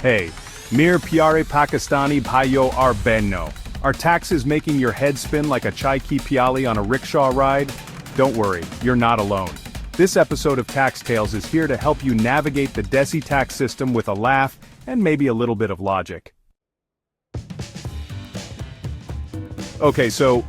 Hey, Mir Pyare Pakistani Bhayo Ar Behno. Are taxes making your head spin like a chai ki pyali on a rickshaw ride? Don't worry, you're not alone. This episode of Tax Tales is here to help you navigate the Desi tax system with a laugh and maybe a little bit of logic. Okay, so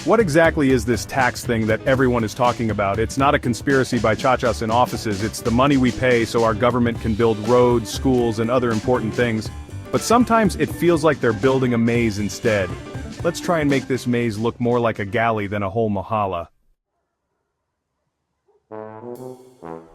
what exactly is this tax thing that everyone is talking about? It's not a conspiracy by chachas in offices, it's the money we pay so our government can build roads, schools, and other important things. But sometimes it feels like they're building a maze instead. Let's try and make this maze look more like a galley than a whole mahalla.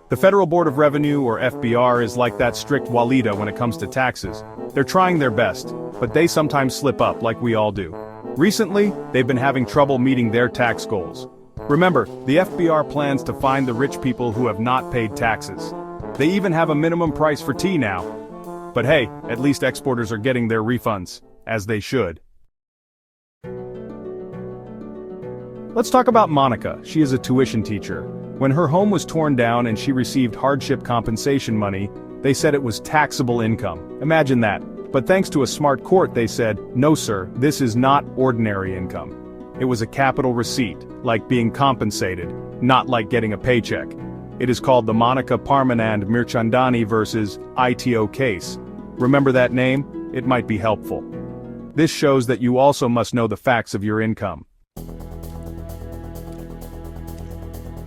The Federal Board of Revenue, or FBR, is like that strict Walida when it comes to taxes. They're trying their best, but they sometimes slip up like we all do. Recently, they've been having trouble meeting their tax goals. Remember, the FBR plans to fine the rich people who have not paid taxes. They even have a minimum price for tea now. But hey, at least exporters are getting their refunds, as they should. Let's talk about Monica. She is a tuition teacher. When her home was torn down and she received hardship compensation money, they said it was taxable income. Imagine that. But thanks to a smart court they said, no sir, this is not ordinary income. It was a capital receipt, like being compensated, not like getting a paycheck. It is called the Monica Parmanand Mirchandani versus ITO case. Remember that name? It might be helpful. This shows that you also must know the facts of your income.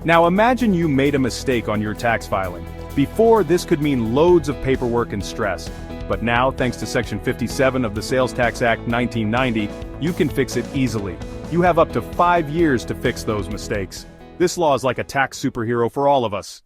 Now imagine you made a mistake on your tax filing. Before, this could mean loads of paperwork and stress. But now, thanks to Section 57 of the Sales Tax Act 1990, you can fix it easily. You have up to 5 years to fix those mistakes. This law is like a tax superhero for all of us.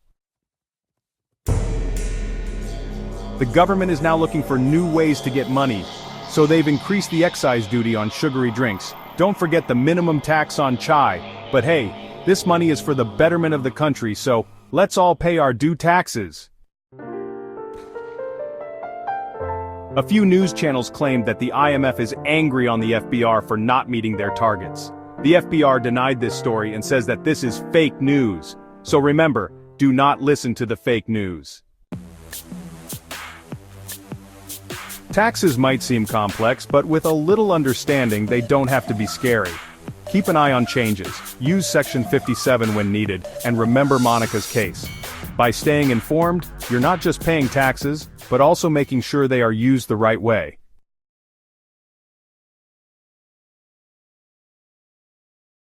The government is now looking for new ways to get money, so they've increased the excise duty on sugary drinks. Don't forget the minimum tax on chai. But hey, this money is for the betterment of the country, so let's all pay our due taxes. A few news channels claimed that the IMF is angry on the FBR for not meeting their targets. The FBR denied this story and says that this is fake news. So remember, do not listen to the fake news. Taxes might seem complex, but with a little understanding, they don't have to be scary. Keep an eye on changes, use Section 57 when needed, and remember Monica's case. By staying informed, you're not just paying taxes, but also making sure they are used the right way.